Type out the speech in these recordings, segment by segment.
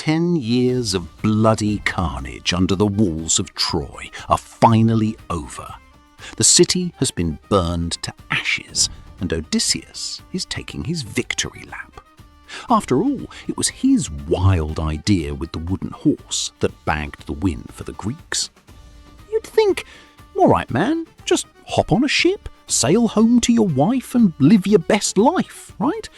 10 years of bloody carnage under the walls of Troy are finally over. The city has been burned to ashes, and Odysseus is taking his victory lap. After all, it was his wild idea with the wooden horse that bagged the win for the Greeks. You'd think, all right, man, just hop on a ship, sail home to your wife and live your best life, right?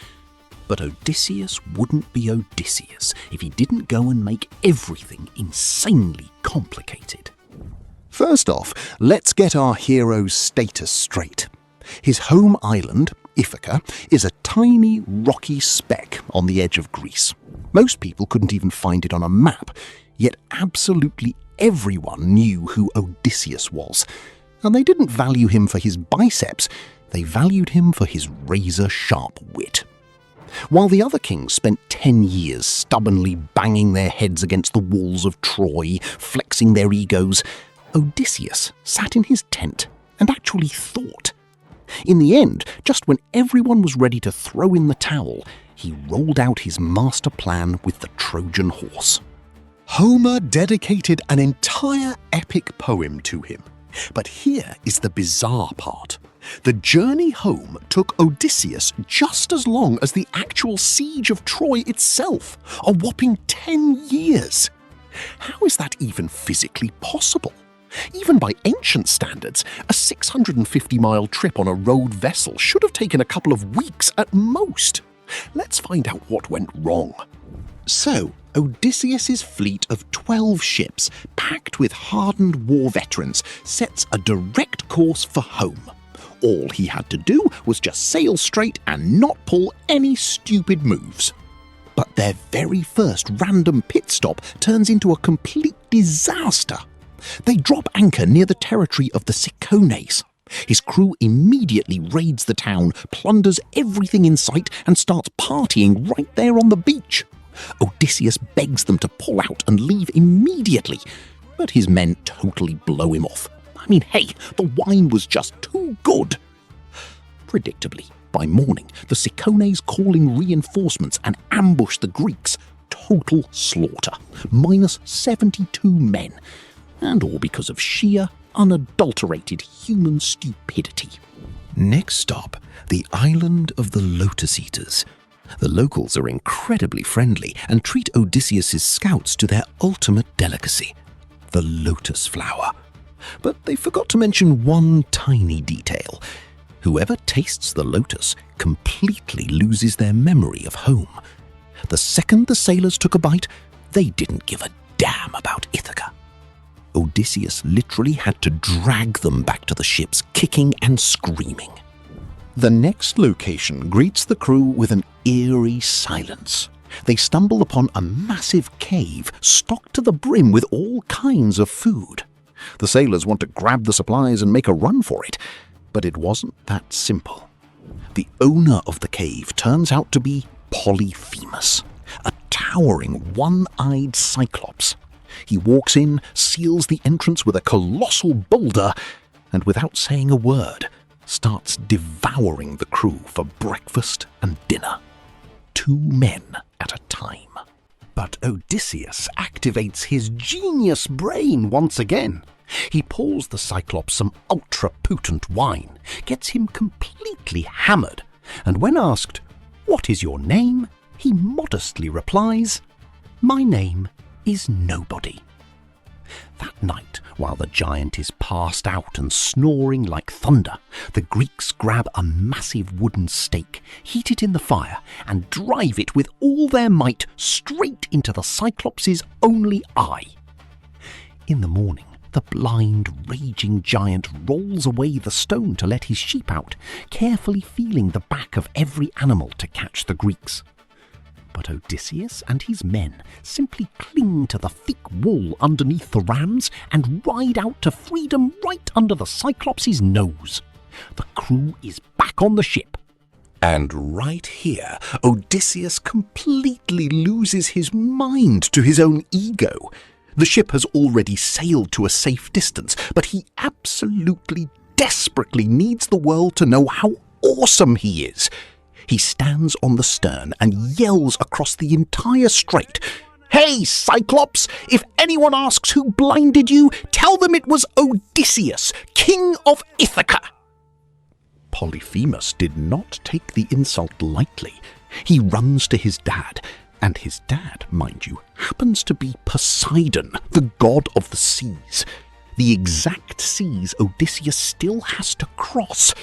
But Odysseus wouldn't be Odysseus if he didn't go and make everything insanely complicated. First off, let's get our hero's status straight. His home island, Ithaca, is a tiny rocky speck on the edge of Greece. Most people couldn't even find it on a map, yet absolutely everyone knew who Odysseus was. And they didn't value him for his biceps, they valued him for his razor-sharp wit. While the other kings spent 10 years stubbornly banging their heads against the walls of Troy, flexing their egos, Odysseus sat in his tent and actually thought. In the end, just when everyone was ready to throw in the towel, he rolled out his master plan with the Trojan horse. Homer dedicated an entire epic poem to him. But here is the bizarre part. The journey home took Odysseus just as long as the actual siege of Troy itself, a whopping 10 years. How is that even physically possible? Even by ancient standards, a 650-mile trip on a rowed vessel should have taken a couple of weeks at most. Let's find out what went wrong. So, Odysseus's fleet of 12 ships, packed with hardened war veterans, sets a direct course for home. All he had to do was just sail straight and not pull any stupid moves. But their very first random pit stop turns into a complete disaster. They drop anchor near the territory of the Sirens. His crew immediately raids the town, plunders everything in sight, and starts partying right there on the beach. Odysseus begs them to pull out and leave immediately, but his men totally blow him off. I mean, hey, the wine was just too good. Predictably, by morning, the Sirens call in reinforcements and ambush the Greeks. Total slaughter, minus 72 men. And all because of sheer, unadulterated human stupidity. Next stop, the island of the Lotus Eaters. The locals are incredibly friendly and treat Odysseus's scouts to their ultimate delicacy, the lotus flower. But they forgot to mention one tiny detail. Whoever tastes the lotus completely loses their memory of home. The second the sailors took a bite, they didn't give a damn about Ithaca. Odysseus literally had to drag them back to the ships, kicking and screaming. The next location greets the crew with an eerie silence. They stumble upon a massive cave stocked to the brim with all kinds of food. The sailors want to grab the supplies and make a run for it, but it wasn't that simple. The owner of the cave turns out to be Polyphemus, a towering one-eyed Cyclops. He walks in, seals the entrance with a colossal boulder, and without saying a word, starts devouring the crew for breakfast and dinner. 2 men at a time. But Odysseus activates his genius brain once again. He pours the Cyclops some ultra-potent wine, gets him completely hammered, and when asked, "What is your name?" he modestly replies, "My name is Nobody." That night, while the giant is passed out and snoring like thunder, the Greeks grab a massive wooden stake, heat it in the fire, and drive it with all their might straight into the Cyclops' only eye. In the morning, the blind, raging giant rolls away the stone to let his sheep out, carefully feeling the back of every animal to catch the Greeks. But Odysseus and his men simply cling to the thick wool underneath the rams and ride out to freedom right under the Cyclops' nose. The crew is back on the ship. And right here, Odysseus completely loses his mind to his own ego. The ship has already sailed to a safe distance, but he absolutely, desperately needs the world to know how awesome he is. He stands on the stern and yells across the entire strait, Hey, Cyclops, if anyone asks who blinded you, tell them it was Odysseus, king of Ithaca. Polyphemus did not take the insult lightly. He runs to his dad, and his dad, mind you, happens to be Poseidon, the god of the seas. The exact seas Odysseus still has to cross.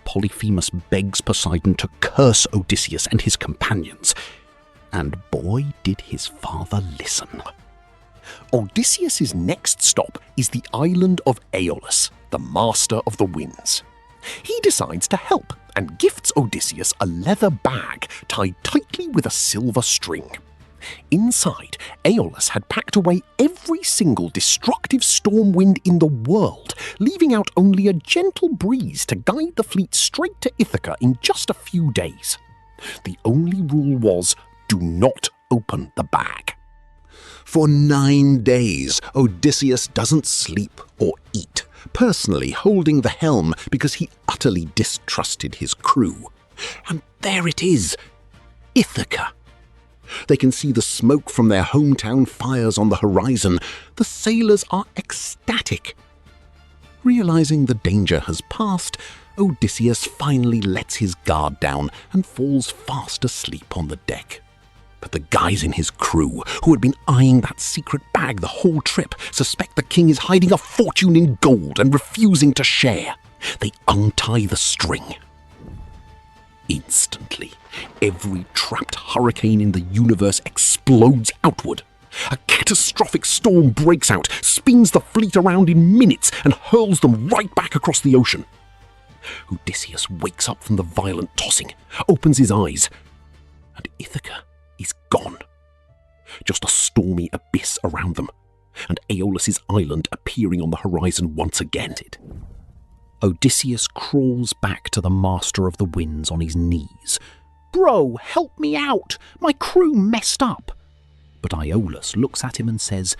Polyphemus begs Poseidon to curse Odysseus and his companions. And boy, did his father listen. Odysseus's next stop is the island of Aeolus, the master of the winds. He decides to help and gifts Odysseus a leather bag tied tightly with a silver string. Inside, Aeolus had packed away every single destructive storm wind in the world, leaving out only a gentle breeze to guide the fleet straight to Ithaca in just a few days. The only rule was, do not open the bag. For 9 days, Odysseus doesn't sleep or eat, personally holding the helm because he utterly distrusted his crew. And there it is, Ithaca. They can see the smoke from their hometown fires on the horizon. The sailors are ecstatic. Realizing the danger has passed, Odysseus finally lets his guard down and falls fast asleep on the deck. But the guys in his crew, who had been eyeing that secret bag the whole trip, suspect the king is hiding a fortune in gold and refusing to share. They untie the string. Instantly, every trapped hurricane in the universe explodes outward. A catastrophic storm breaks out, spins the fleet around in minutes, and hurls them right back across the ocean. Odysseus wakes up from the violent tossing, opens his eyes, and Ithaca is gone. Just a stormy abyss around them, and Aeolus' island appearing on the horizon once again. Odysseus crawls back to the master of the winds on his knees. "Bro, help me out! My crew messed up!" But Aeolus looks at him and says,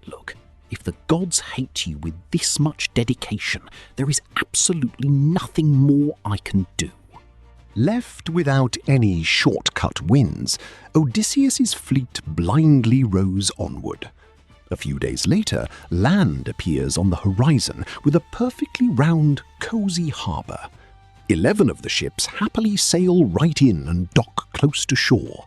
"Look, if the gods hate you with this much dedication, there is absolutely nothing more I can do." Left without any shortcut wins, Odysseus's fleet blindly rows onward. A few days later, land appears on the horizon with a perfectly round, cozy harbour. 11 of the ships happily sail right in and dock close to shore.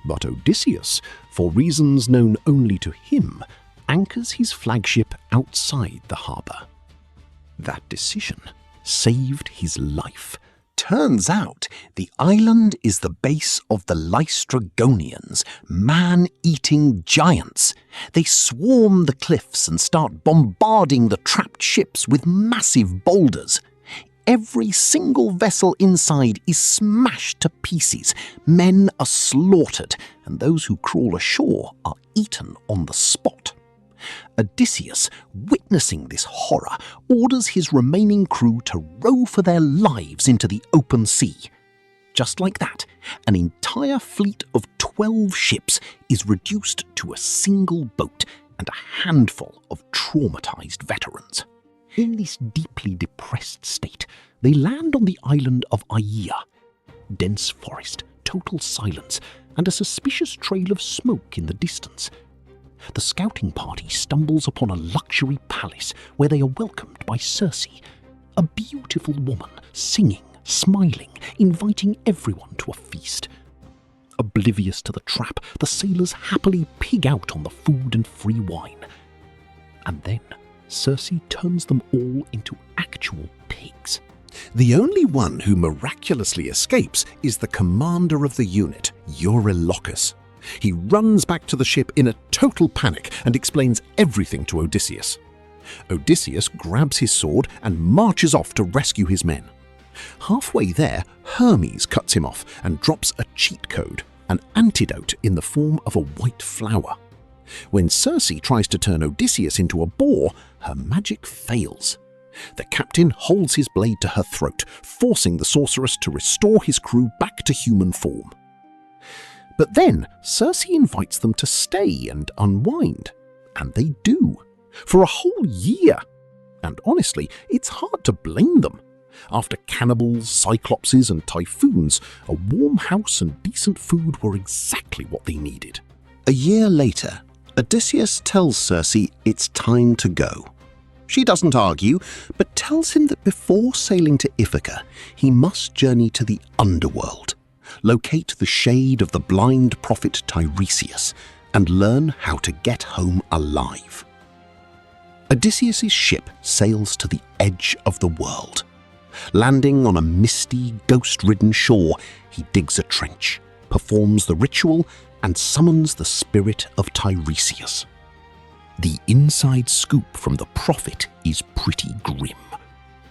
But Odysseus, for reasons known only to him, anchors his flagship outside the harbour. That decision saved his life. Turns out the island is the base of the Laestrygonians, man-eating giants. They swarm the cliffs and start bombarding the trapped ships with massive boulders. Every single vessel inside is smashed to pieces. Men are slaughtered, and those who crawl ashore are eaten on the spot. Odysseus, witnessing this horror, orders his remaining crew to row for their lives into the open sea. Just like that, an entire fleet of 12 ships is reduced to a single boat and a handful of traumatized veterans. In this deeply depressed state, they land on the island of Aeolus. Dense forest, total silence, and a suspicious trail of smoke in the distance. The scouting party stumbles upon a luxury palace where they are welcomed by Circe, a beautiful woman, singing, smiling, inviting everyone to a feast. Oblivious to the trap, the sailors happily pig out on the food and free wine. And then Circe turns them all into actual pigs. The only one who miraculously escapes is the commander of the unit, Eurylochus. He runs back to the ship in a total panic and explains everything to Odysseus. Odysseus grabs his sword and marches off to rescue his men. Halfway there, Hermes cuts him off and drops a cheat code, an antidote in the form of a white flower. When Circe tries to turn Odysseus into a boar, her magic fails. The captain holds his blade to her throat, forcing the sorceress to restore his crew back to human form. But then Circe invites them to stay and unwind, and they do, for a whole year. And honestly, it's hard to blame them. After cannibals, cyclopses and typhoons, a warm house and decent food were exactly what they needed. A year later, Odysseus tells Circe it's time to go. She doesn't argue, but tells him that before sailing to Ithaca, he must journey to the Underworld, locate the shade of the blind prophet Tiresias, and learn how to get home alive. Odysseus' ship sails to the edge of the world. Landing on a misty, ghost-ridden shore, he digs a trench, performs the ritual, and summons the spirit of Tiresias. The inside scoop from the prophet is pretty grim.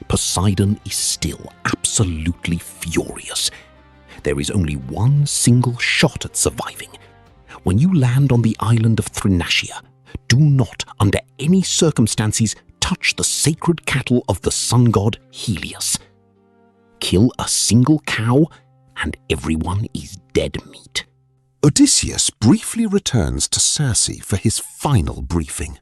Poseidon is still absolutely furious. There is only one single shot at surviving. When you land on the island of Thrinacia, do not, under any circumstances, touch the sacred cattle of the sun god Helios. Kill a single cow, and everyone is dead meat. Odysseus briefly returns to Circe for his final briefing.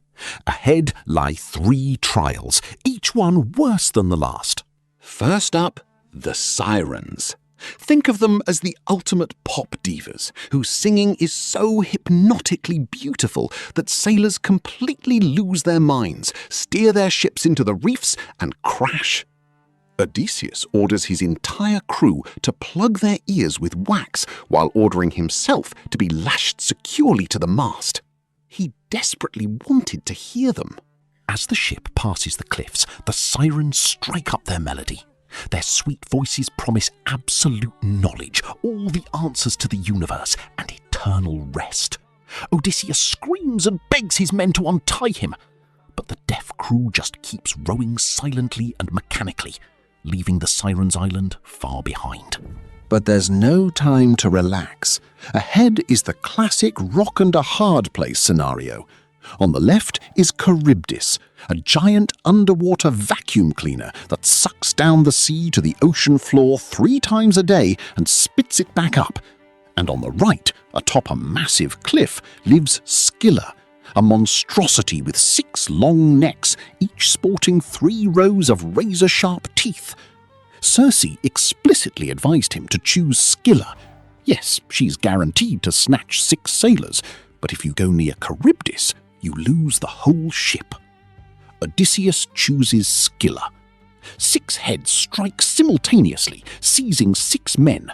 Ahead lie 3 trials, each one worse than the last. First up, the Sirens. Think of them as the ultimate pop divas, whose singing is so hypnotically beautiful that sailors completely lose their minds, steer their ships into the reefs, and crash. Odysseus orders his entire crew to plug their ears with wax while ordering himself to be lashed securely to the mast. He desperately wanted to hear them. As the ship passes the cliffs, the sirens strike up their melody. Their sweet voices promise absolute knowledge, all the answers to the universe, and eternal rest. Odysseus screams and begs his men to untie him, but the deaf crew just keeps rowing silently and mechanically, leaving the Sirens' Island far behind. But there's no time to relax. Ahead is the classic rock and a hard place scenario. On the left is Charybdis, a giant underwater vacuum cleaner that sucks down the sea to the ocean floor 3 times a day and spits it back up. And on the right, atop a massive cliff, lives Scylla, a monstrosity with 6 long necks, each sporting 3 rows of razor-sharp teeth. Circe explicitly advised him to choose Scylla. Yes, she's guaranteed to snatch 6 sailors, but if you go near Charybdis, you lose the whole ship. Odysseus chooses Scylla. 6 heads strike simultaneously, seizing 6 men.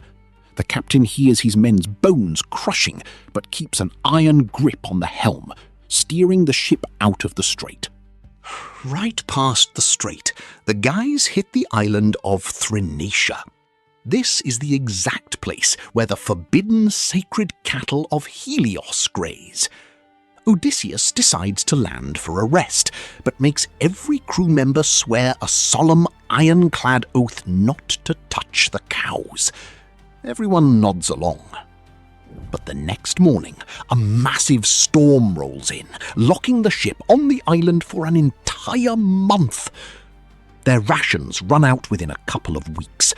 The captain hears his men's bones crushing, but keeps an iron grip on the helm, steering the ship out of the strait. Right past the strait, the guys hit the island of Thrinacia. This is the exact place where the forbidden sacred cattle of Helios graze. Odysseus decides to land for a rest, but makes every crew member swear a solemn, ironclad oath not to touch the cows. Everyone nods along. But the next morning, a massive storm rolls in, locking the ship on the island for an entire month. Their rations run out within a couple of weeks.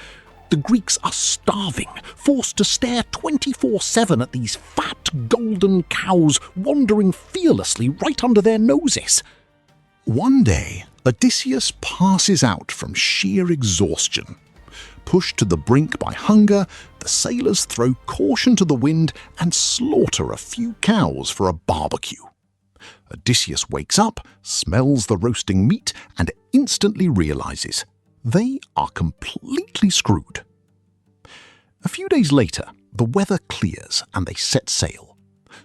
The Greeks are starving, forced to stare 24/7 at these fat golden cows wandering fearlessly right under their noses. One day, Odysseus passes out from sheer exhaustion. Pushed to the brink by hunger, the sailors throw caution to the wind and slaughter a few cows for a barbecue. Odysseus wakes up, smells the roasting meat, and instantly realizes they are completely screwed. A few days later, the weather clears and they set sail.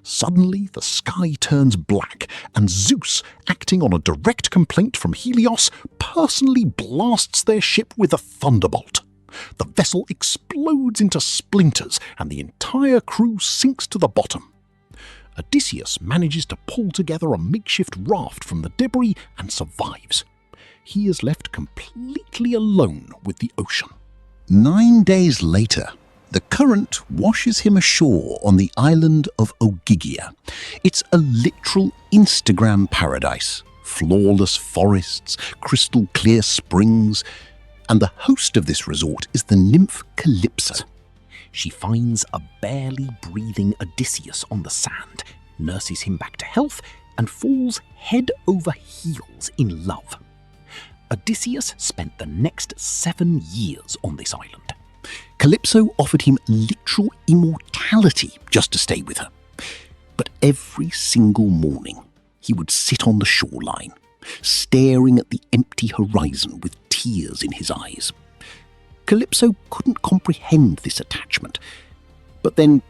Suddenly, the sky turns black, and Zeus, acting on a direct complaint from Helios, personally blasts their ship with a thunderbolt. The vessel explodes into splinters, and the entire crew sinks to the bottom. Odysseus manages to pull together a makeshift raft from the debris and survives. He is left completely alone with the ocean. 9 days later, the current washes him ashore on the island of Ogygia. It's a literal Instagram paradise. Flawless forests, crystal clear springs, and the host of this resort is the nymph Calypso. She finds a barely breathing Odysseus on the sand, nurses him back to health, and falls head over heels in love. Odysseus spent the next 7 years on this island. Calypso offered him literal immortality just to stay with her. But every single morning, he would sit on the shoreline, staring at the empty horizon with tears in his eyes. Calypso couldn't comprehend this attachment, but then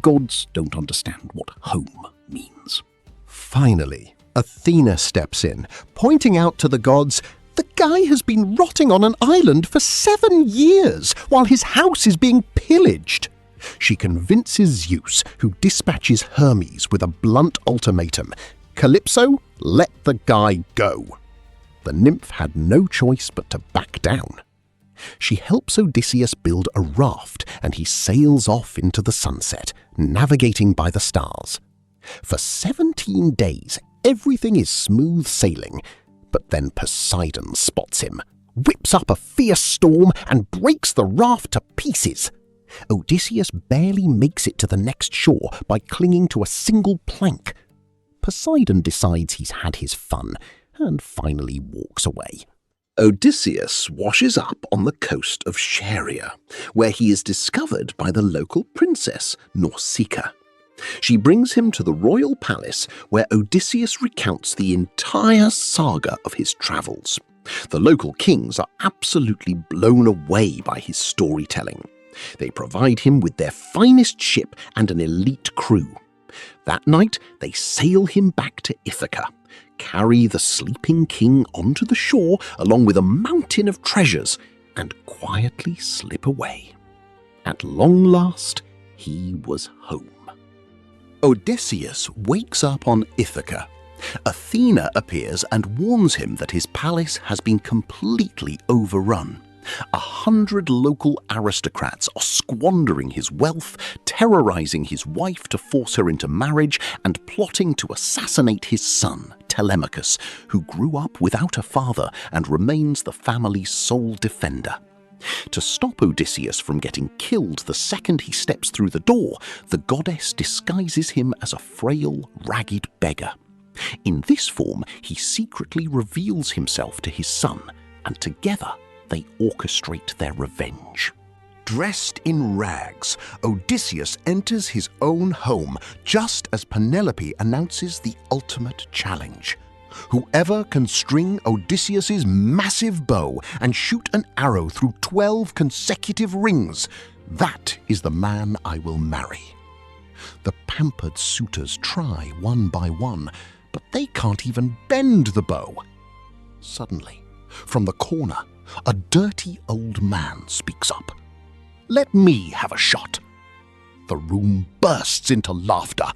gods don't understand what home means. Finally, Athena steps in, pointing out to the gods, "The guy has been rotting on an island for 7 years while his house is being pillaged." She convinces Zeus, who dispatches Hermes with a blunt ultimatum. "Calypso, let the guy go." The nymph had no choice but to back down. She helps Odysseus build a raft, and he sails off into the sunset, navigating by the stars. For 17 days, everything is smooth sailing, but then Poseidon spots him, whips up a fierce storm, and breaks the raft to pieces. Odysseus barely makes it to the next shore by clinging to a single plank. Poseidon decides he's had his fun and finally walks away. Odysseus washes up on the coast of Scheria, where he is discovered by the local princess, Nausicaa. She brings him to the royal palace, where Odysseus recounts the entire saga of his travels. The local kings are absolutely blown away by his storytelling. They provide him with their finest ship and an elite crew. That night, they sail him back to Ithaca, carry the sleeping king onto the shore along with a mountain of treasures, and quietly slip away. At long last, he was home. Odysseus wakes up on Ithaca. Athena appears and warns him that his palace has been completely overrun. 100 local aristocrats are squandering his wealth, terrorizing his wife to force her into marriage, and plotting to assassinate his son, Telemachus, who grew up without a father and remains the family's sole defender. To stop Odysseus from getting killed the second he steps through the door, the goddess disguises him as a frail, ragged beggar. In this form, he secretly reveals himself to his son, and together they orchestrate their revenge. Dressed in rags, Odysseus enters his own home just as Penelope announces the ultimate challenge. Whoever can string Odysseus's massive bow and shoot an arrow through 12 consecutive rings, that is the man I will marry. The pampered suitors try one by one, but they can't even bend the bow. Suddenly, from the corner, a dirty old man speaks up. "Let me have a shot." The room bursts into laughter,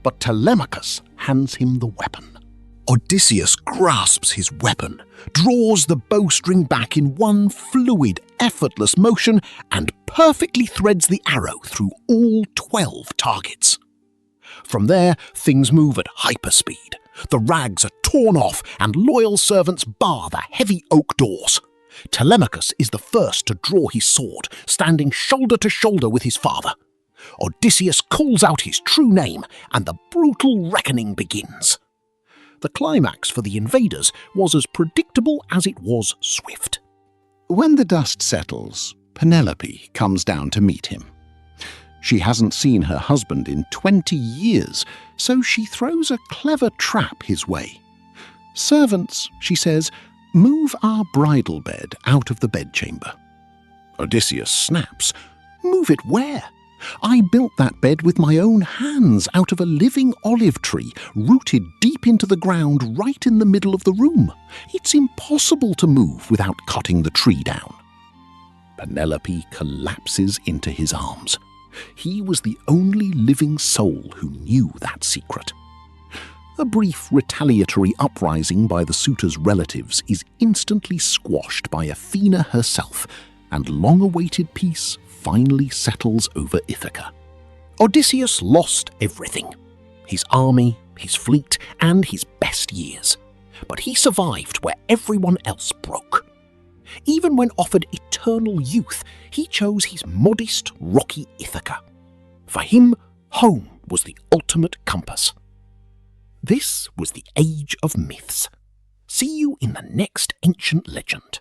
but Telemachus hands him the weapon. Odysseus grasps his weapon, draws the bowstring back in one fluid, effortless motion, and perfectly threads the arrow through all 12 targets. From there, things move at hyperspeed. The rags are torn off, and loyal servants bar the heavy oak doors. Telemachus is the first to draw his sword, standing shoulder to shoulder with his father. Odysseus calls out his true name, and the brutal reckoning begins. The climax for the invaders was as predictable as it was swift. When the dust settles, Penelope comes down to meet him. She hasn't seen her husband in 20 years, so she throws a clever trap his way. "Servants," she says, "move our bridal bed out of the bedchamber." Odysseus snaps. "Move it where? I built that bed with my own hands out of a living olive tree, rooted deep into the ground right in the middle of the room. It's impossible to move without cutting the tree down." Penelope collapses into his arms. He was the only living soul who knew that secret. A brief retaliatory uprising by the suitors' relatives is instantly squashed by Athena herself, and long-awaited peace finally settles over Ithaca. Odysseus lost everything: his army, his fleet, and his best years. But he survived where everyone else broke. Even when offered eternal youth, he chose his modest, rocky Ithaca. For him, home was the ultimate compass. This was the Age of Myths. See you in the next ancient legend.